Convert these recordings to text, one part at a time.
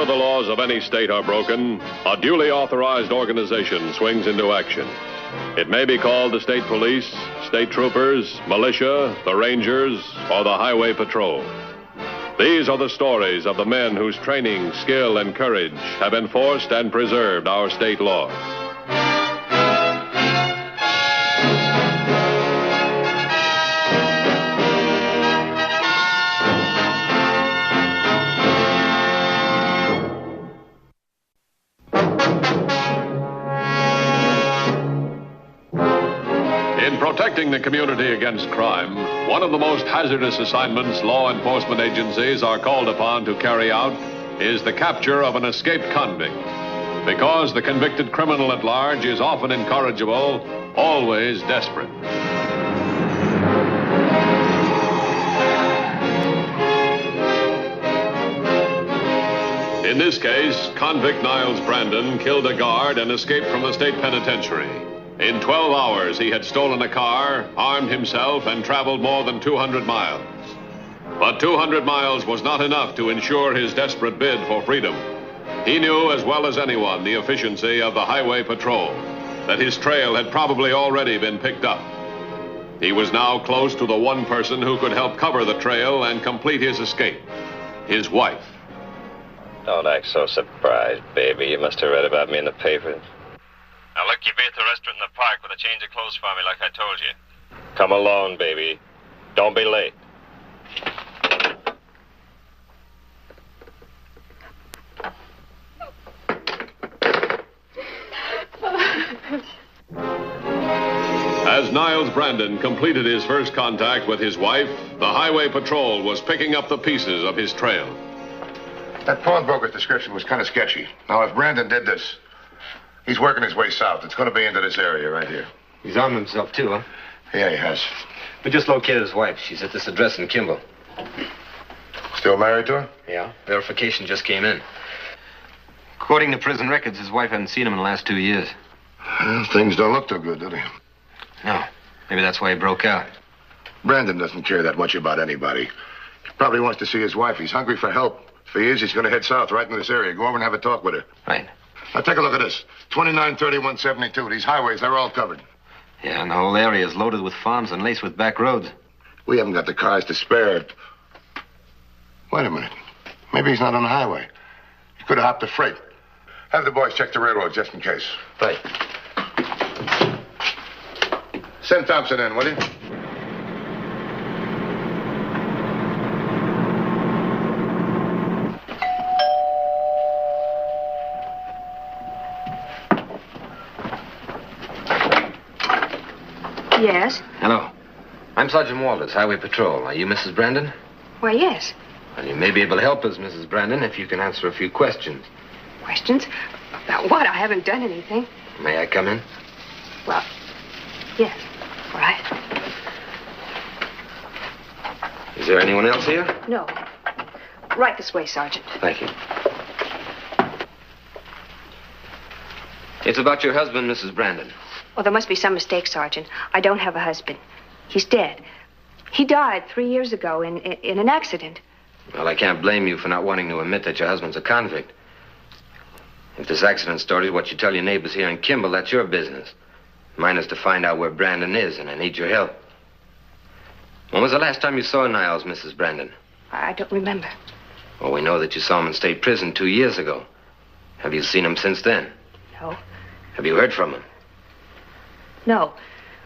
Whenever the laws of any state are broken, a duly authorized organization swings into action. It may be called the state police, state troopers, militia, the rangers, or the highway patrol. These are the stories of the men whose training, skill, and courage have enforced and preserved our state laws. In protecting the community against crime, one of the most hazardous assignments law enforcement agencies are called upon to carry out is the capture of an escaped convict. Because the convicted criminal at large is often incorrigible, always desperate. In this case, convict Niles Brandon killed a guard and escaped from the state penitentiary. In 12 hours, he had stolen a car, armed himself, and traveled more than 200 miles. But 200 miles was not enough to ensure his desperate bid for freedom. He knew as well as anyone the efficiency of the highway patrol, that his trail had probably already been picked up. He was now close to the one person who could help cover the trail and complete his escape, his wife. Don't act so surprised, baby. You must have read about me in the papers. Now, look, you be at the restaurant in the park with a change of clothes for me like I told you. Come alone, baby. Don't be late. As Niles Brandon completed his first contact with his wife, the highway patrol was picking up the pieces of his trail. That pawnbroker's description was kind of sketchy. Now, if Brandon did this, he's working his way south. It's going to be into this area right here. He's armed himself, too, huh? Yeah, he has. We just located his wife. She's at this address in Kimball. Still married to her? Yeah. Verification just came in. According to prison records, his wife hadn't seen him in the last 2 years. Well, things don't look too good, do they? No. Maybe that's why he broke out. Brandon doesn't care that much about anybody. He probably wants to see his wife. He's hungry for help. If he is, he's going to head south right in this area. Go over and have a talk with her. Right. Now, take a look at this. 293172. These highways, they're all covered. Yeah, and the whole area is loaded with farms and laced with back roads. We haven't got the cars to spare. Wait a minute. Maybe he's not on the highway. He could have hopped a freight. Have the boys check the railroad just in case. Right. Send Thompson in, will you? Yes? Hello. I'm Sergeant Walters, Highway Patrol. Are you Mrs. Brandon? Why, yes. Well, you may be able to help us, Mrs. Brandon, if you can answer a few questions. Questions? About what? I haven't done anything. May I come in? Well, yes. All right. Is there anyone else here? No. Right this way, Sergeant. Thank you. It's about your husband, Mrs. Brandon. Well, there must be some mistake, Sergeant. I don't have a husband. He's dead. He died 3 years ago in an accident. Well, I can't blame you for not wanting to admit that your husband's a convict. If this accident story is what you tell your neighbors here in Kimball, that's your business. Mine is to find out where Brandon is, and I need your help. When was the last time you saw Niles, Mrs. Brandon? I don't remember. Well, we know that you saw him in state prison 2 years ago. Have you seen him since then? No. Have you heard from him? No.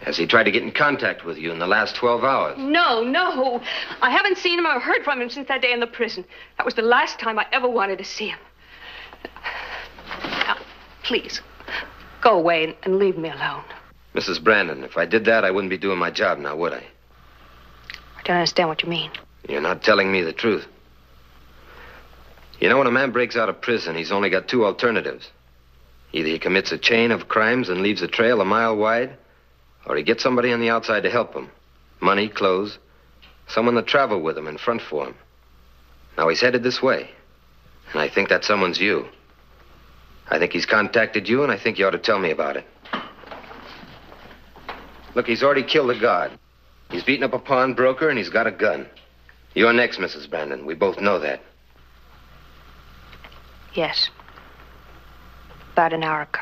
Has he tried to get in contact with you in the last 12 hours? No. I haven't seen him or heard from him since that day in the prison. That was the last time I ever wanted to see him. Now, please, go away and leave me alone. Mrs. Brandon, if I did that, I wouldn't be doing my job now, would I? I don't understand what you mean. You're not telling me the truth. You know, when a man breaks out of prison, he's only got two alternatives. Either he commits a chain of crimes and leaves a trail a mile wide, or he gets somebody on the outside to help him. Money, clothes, someone to travel with him in front for him. Now, he's headed this way, and I think that someone's you. I think he's contacted you, and I think you ought to tell me about it. Look, he's already killed a guard. He's beaten up a pawnbroker, and he's got a gun. You're next, Mrs. Brandon. We both know that. Yes. About an hour ago.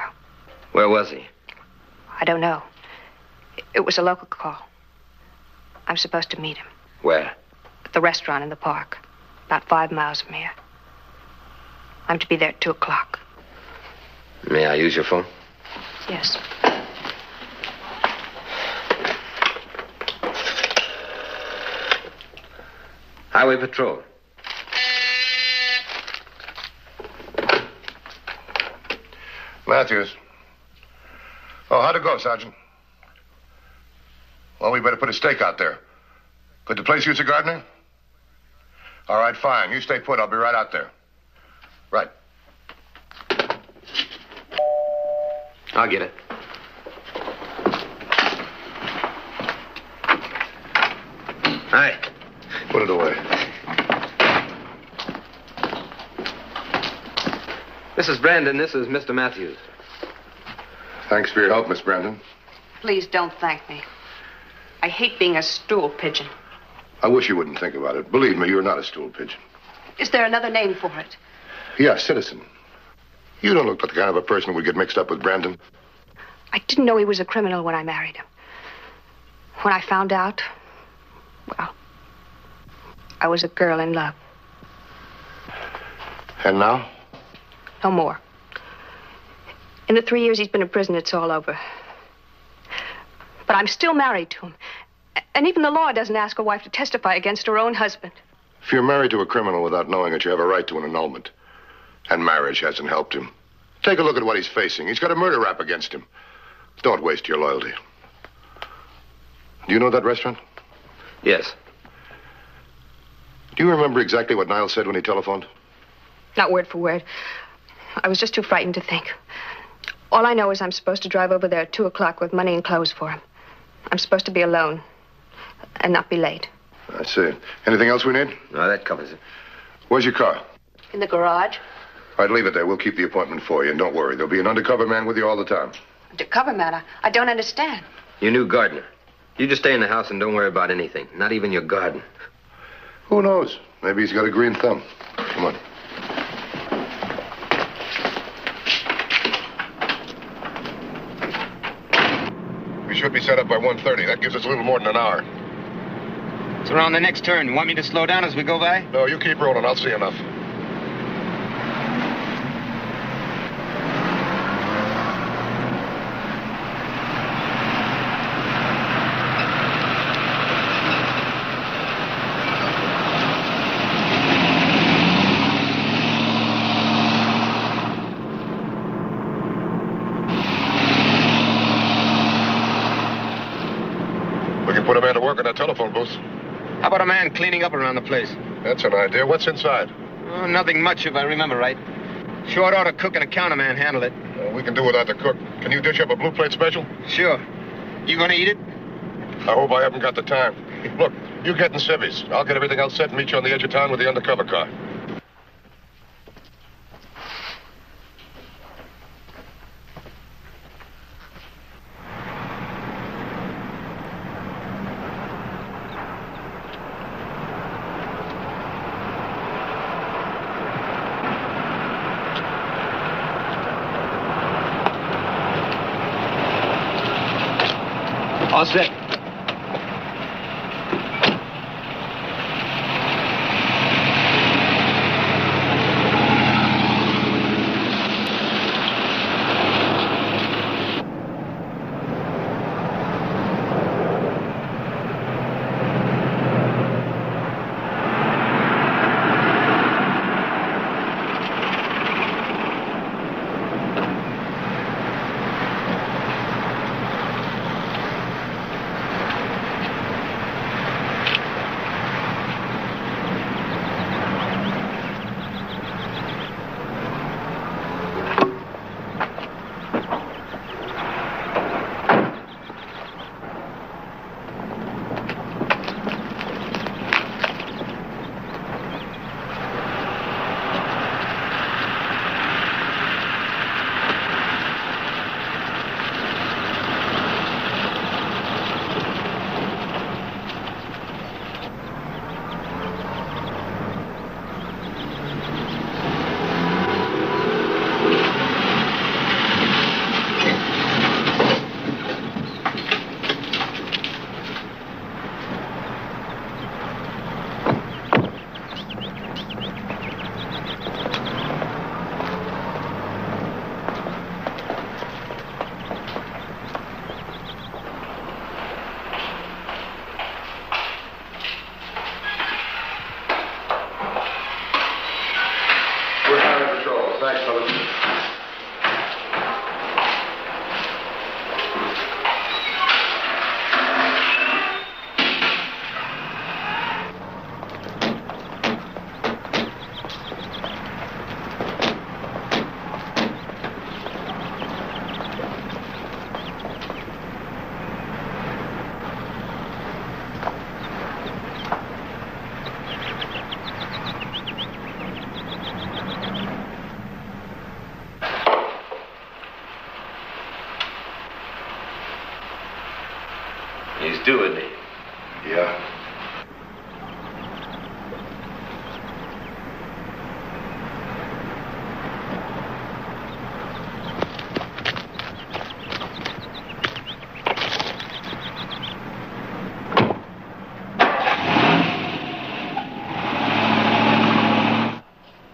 Where was he? I don't know. It was a local call. I'm supposed to meet him. Where? At the restaurant in the park. About 5 miles from here. I'm to be there at 2 o'clock. May I use your phone? Yes. Highway Patrol. Matthews. Oh, how'd it go, Sergeant? Well, we better put a stake out there. Could the place use a gardener? All right, fine. You stay put. I'll be right out there. Right. I'll get it. Hi. Put it away. Mrs. Brandon, this is Mr. Matthews. Thanks for your help, Miss Brandon. Please don't thank me. I hate being a stool pigeon. I wish you wouldn't think about it. Believe me, you're not a stool pigeon. Is there another name for it? Yeah, citizen. You don't look like the kind of a person who would get mixed up with Brandon. I didn't know he was a criminal when I married him. When I found out, well, I was a girl in love. And now? No more. In the 3 years he's been in prison, it's all over. But I'm still married to him. And even the law doesn't ask a wife to testify against her own husband. If you're married to a criminal without knowing it, you have a right to an annulment. And marriage hasn't helped him. Take a look at what he's facing. He's got a murder rap against him. Don't waste your loyalty. Do you know that restaurant? Yes. Do you remember exactly what Niles said when he telephoned? Not word for word. I was just too frightened to think. All I know is I'm supposed to drive over there at 2 o'clock with money and clothes for him. I'm supposed to be alone and not be late. I see. Anything else we need? No, that covers it. Where's your car? In the garage? All right, leave it there. We'll keep the appointment for you. And don't worry. There'll be an undercover man with you all the time. Undercover man? I don't understand. Your new gardener. You just stay in the house and don't worry about anything. Not even your garden. Who knows? Maybe he's got a green thumb. Come on. We should be set up by 1:30. That gives us a little more than an hour. It's around the next turn. You want me to slow down as we go by? No, you keep rolling. I'll see enough. We can put a man to work in that telephone booth. How about a man cleaning up around the place? That's an idea. What's inside? Oh, nothing much, if I remember right. Short order cook and a counterman handle it. We can do without the cook. Can you dish up a blue plate special? Sure. You gonna eat it? I hope I haven't got the time. Look, you get in civvies. I'll get everything else set and meet you on the edge of town with the undercover car. All set.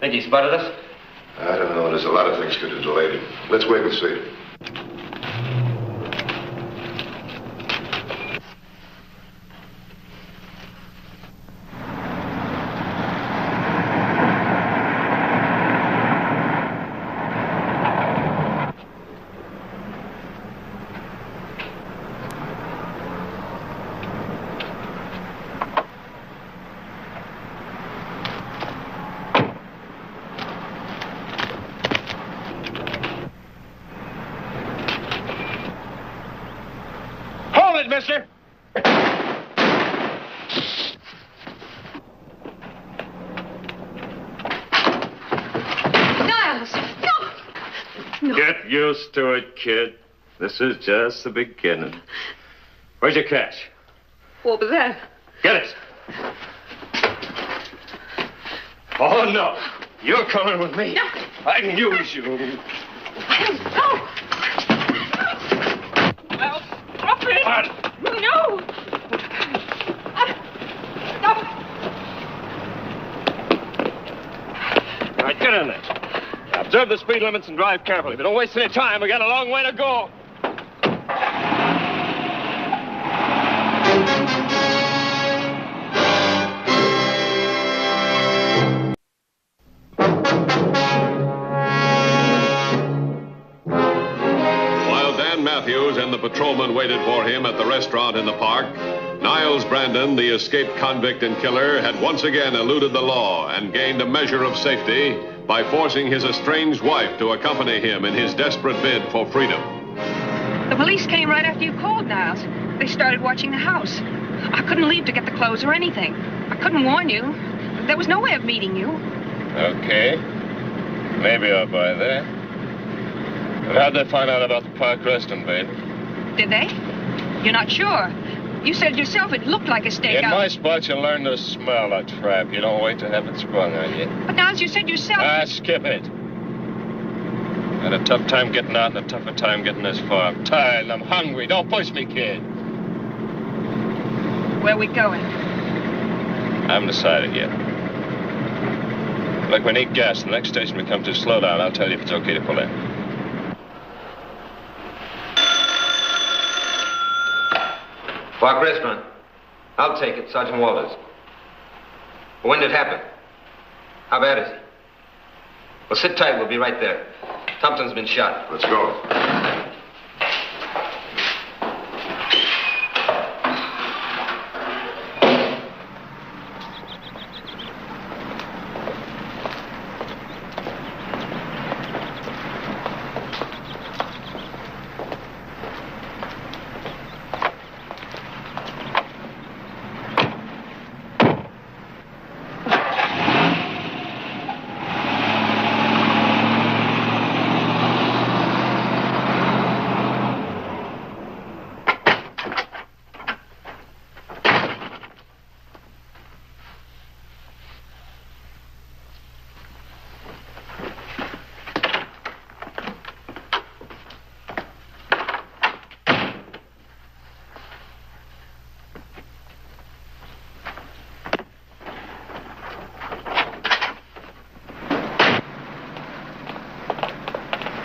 Think he spotted us? I don't know. There's a lot of things could have delayed him. Let's wait and see. Mister. Niles! No! Get used to it, kid. This is just the beginning. Where's your cash? Over there. Get it. Oh, no. You're coming with me. No. I can use you. No! Well, stop it! What? No! Stop! All right, get in there. Now, observe the speed limits and drive carefully, but don't waste any time. We got a long way to go. Matthews and the patrolman waited for him at the restaurant in the park, Niles Brandon, the escaped convict and killer, had once again eluded the law and gained a measure of safety by forcing his estranged wife to accompany him in his desperate bid for freedom. The police came right after you called, Niles. They started watching the house. I couldn't leave to get the clothes or anything. I couldn't warn you. There was no way of meeting you. Okay. Maybe I'll buy that. But how'd they find out about the park restaurant, babe? Did they? You're not sure. You said yourself it looked like a stakeout. In my spot, you learn to smell a trap. You don't wait to have it sprung on you. But Niles, you said yourself... Skip it. Had a tough time getting out and a tougher time getting this far. I'm tired and I'm hungry. Don't push me, kid. Where are we going? I haven't decided yet. Look, we need gas. The next station we come to, slow down. I'll tell you if it's okay to pull in. Park restaurant. I'll take it, Sergeant Walters. When did it happen? How bad is he? Well, sit tight. We'll be right there. Thompson's been shot. Let's go.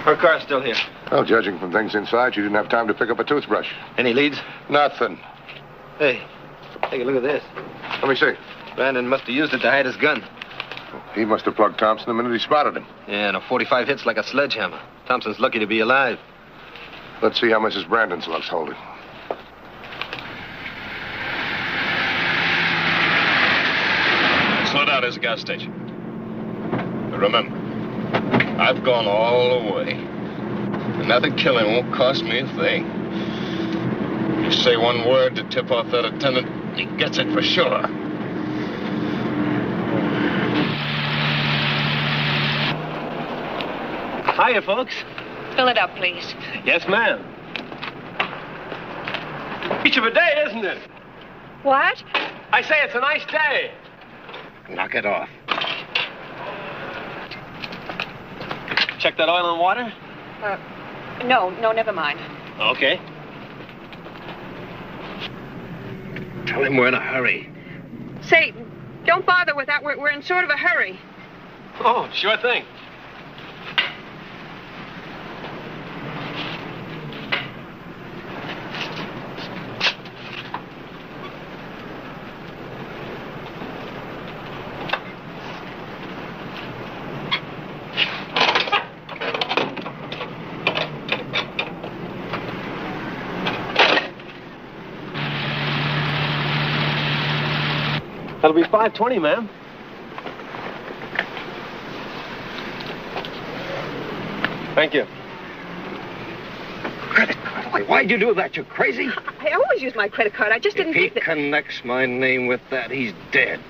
Her car's still here. Well, judging from things inside, you didn't have time to pick up a toothbrush. Any leads? Nothing. Hey, take a look at this. Let me see. Brandon must have used it to hide his gun. He must have plugged Thompson the minute he spotted him. Yeah, and a 45 hits like a sledgehammer. Thompson's lucky to be alive. Let's see how Mrs. Brandon's luck's holding. Slow down. There's a gas station. But remember, I've gone all the way. Another killing won't cost me a thing. You say one word to tip off that attendant, he gets it for sure. Hiya, folks. Fill it up, please. Yes, ma'am. Beach of a day, isn't it? What? I say it's a nice day. Knock it off. Check that oil and water? No, never mind. Okay. Tell him we're in a hurry. Say, don't bother with that. We're in sort of a hurry. Oh, sure thing. That'll be $5.20, ma'am. Thank you. Credit card? Why'd you do that? You crazy? I always use my credit card. I just didn't If he think that... connects my name with that, he's dead.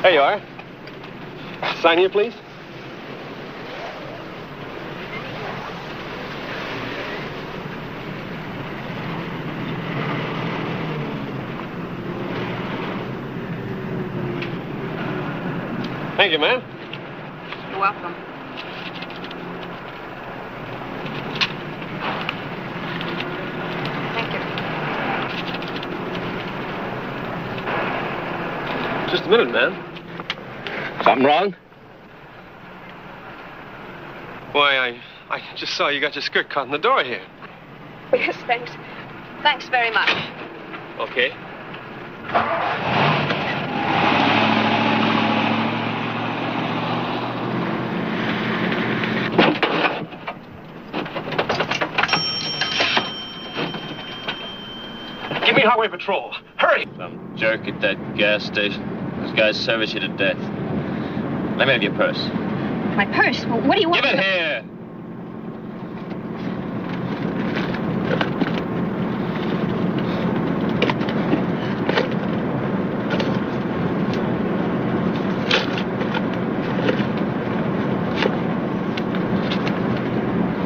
There you are. Sign here, please. Thank you, ma'am. You're welcome. Thank you. Just a minute, ma'am. Something wrong? Why, I just saw you got your skirt caught in the door here. Yes, thanks. Thanks very much. Okay. Give me highway patrol. Hurry! Some jerk at that gas station. Those guys service you to death. Let me have your purse. My purse? Well, what do you want? Give it here!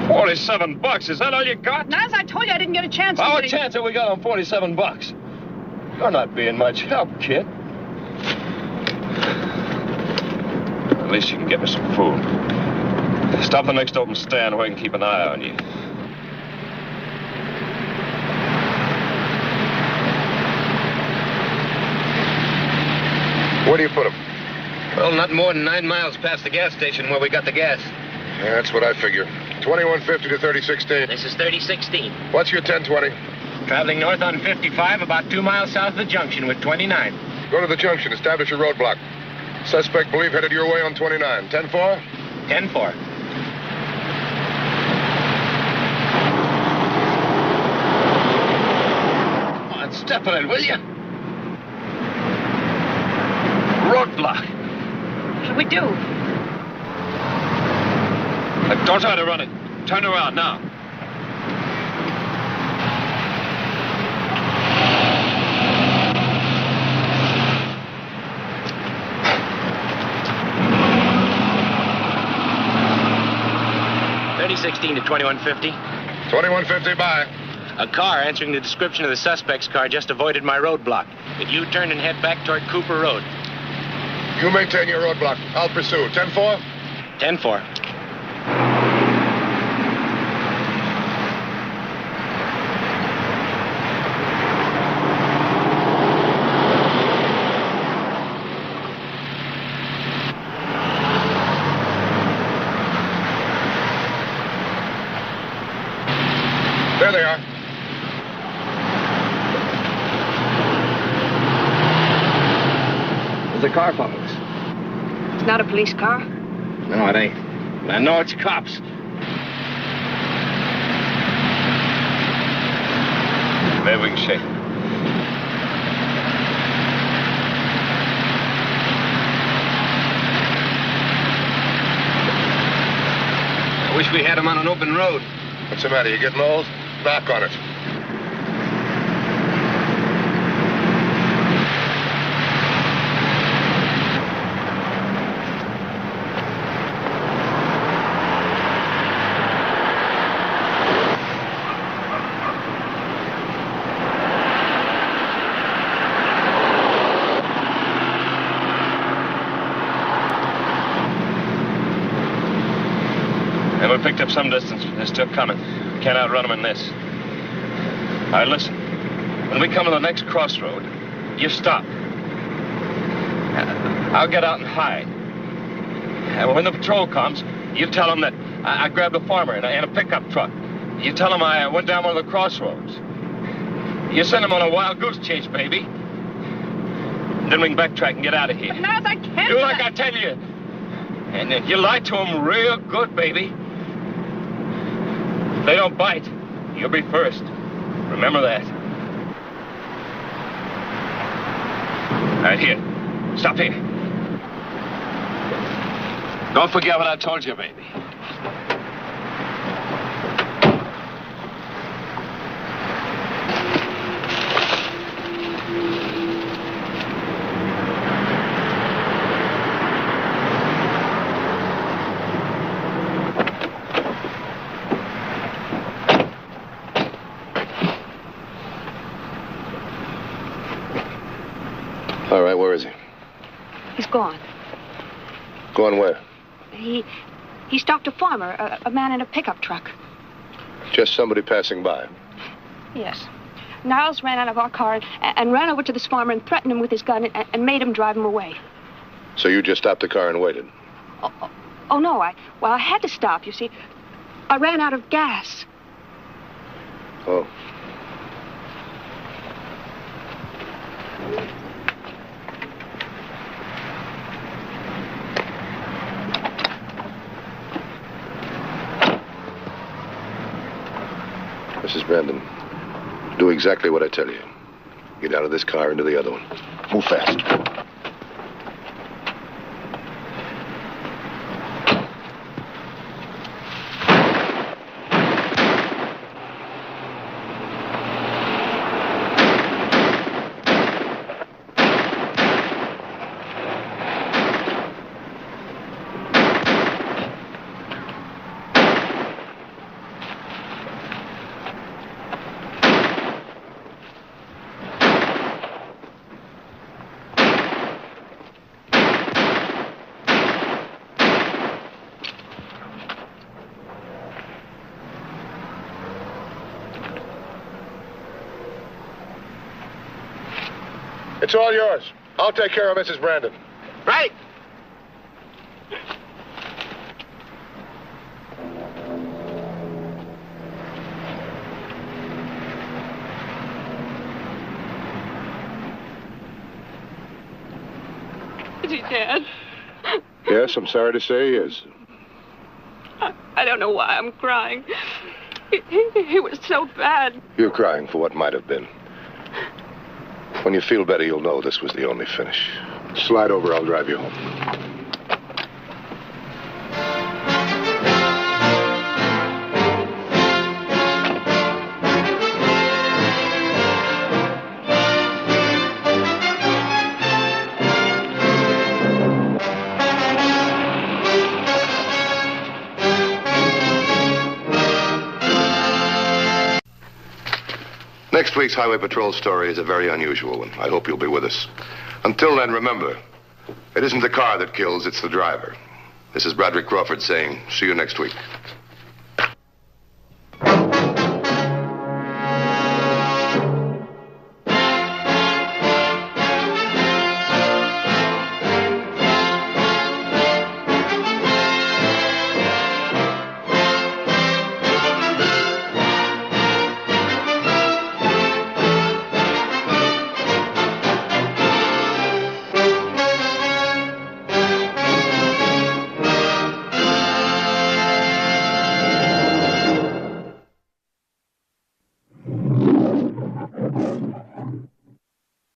$47. Is that all you got? Now, as I told you, I didn't get a chance. How much chance have we got on $47? You're not being much help, kid. At least you can get me some food. Stop the next open stand where I can keep an eye on you. Where do you put him? Well, not more than 9 miles past the gas station where we got the gas. Yeah, that's what I figure. 2150 to 3016. This is 3016. What's your 1020? Traveling north on 55, about 2 miles south of the junction with 29. Go to the junction. Establish a roadblock. Suspect believed headed your way on 29. 10-4? 10-4. Come on, step on it, will you? Roadblock. What shall we do? Don't try to run it. Turn around now. $3016 to 2150. 2150, bye. A car answering the description of the suspect's car just avoided my roadblock. It U-turned and head back toward Cooper Road. You maintain your roadblock. I'll pursue. 10-4? 10-4. There they are. There's a car following us. It's not a police car. No, it ain't. I know it's cops. Maybe we can shake. I wish we had him on an open road. What's the matter? You getting old? Knock on it. And we picked up some distance. They're still coming. Can't outrun them in this. All right, listen. When we come to the next crossroad, you stop. I'll get out and hide. And when the patrol comes, you tell them that I grabbed a farmer in a pickup truck. You tell them I went down one of the crossroads. You send them on a wild goose chase, baby. Then we can backtrack and get out of here. But Niles, I can't. Do like I tell you. And if you lie to them real good, baby, if they don't bite, you'll be first. Remember that. All right, here. Stop here. Don't forget what I told you, baby. All right, where is he? He's gone. Going where? He stalked a farmer, a man in a pickup truck. Just somebody passing by. Yes. Niles ran out of our car and ran over to this farmer and threatened him with his gun and made him drive him away. So you just stopped the car and waited? Oh, no, I had to stop, you see. I ran out of gas. Oh. Mrs. Brandon, do exactly what I tell you. Get out of this car into the other one. Move fast. It's all yours. I'll take care of Mrs. Brandon. Right. Is he dead? Yes, I'm sorry to say he is. I don't know why I'm crying. He was so bad. You're crying for what might have been. When you feel better, you'll know this was the only finish. Slide over, I'll drive you home. Next week's Highway Patrol story is a very unusual one. I hope you'll be with us. Until then, remember, it isn't the car that kills, it's the driver. This is Broderick Crawford saying, see you next week.